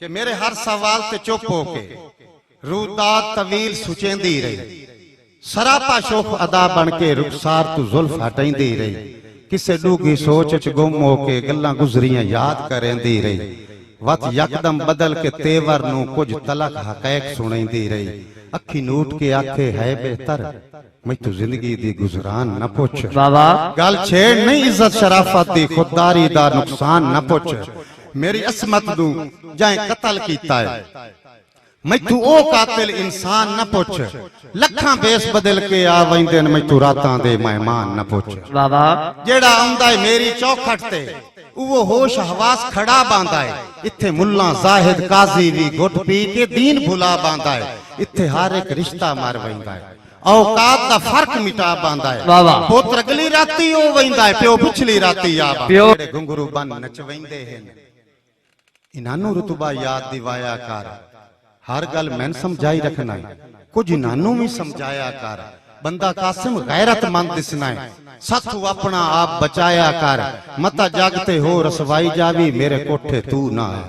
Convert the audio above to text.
कि मेरे हर सवाल ते चुप होके रूदा तवील सुचेंदी रही, सरापा शोख अदा बन के रुखसार तू जुल्फ हटाईंदी रही, किसे डूगी सोच च गुम होके गल्लां गुजरियां याद करेंदी रही, वत यकदम बदल के तेवर नू कुछ तलक हकैक सुनेंदी रही, अखी नूट के आखे है बेहतर मैं तू जिंदगी दी गुजरान न पुछ, गल छेड़ नहीं इज्जत शराफत दी खुददारी दा नुकसान न पुछ, मेरी असमत नू जाए कतल कीता है मैं तू ओ कातिल इंसान न पुछ, लखां बेस बदल के आ वैंदे मैं तू रातां दे मेहमान न पुछ, जेड़ा आंदा है मेरी चौखट ते वो होश हवास खड़ा बांदा है, इत्थे मुल्ला जाहिद काजी भी घुट पी के दीन भुला बांदा है, इत्थे हर एक रिश्ता मार वैंदा है, औकात दा फर्क मिटा बांदा है, पुत्र अगली राती ओ वैंदा है, प्यो पिछली राती आ बांदा है, घुंघरू बन नच वैंदे हैं, इनानू रुतबा याद दिवाया कर, हर गल मैन समझाई रखना है, कुछ इनानू भी समझाया कर, बंदा कासिम गैरतमंद दिसना है, साथू अपना आप बचाया कर, मता जागते हो रसवाई जावी मेरे कोठे तू ना है।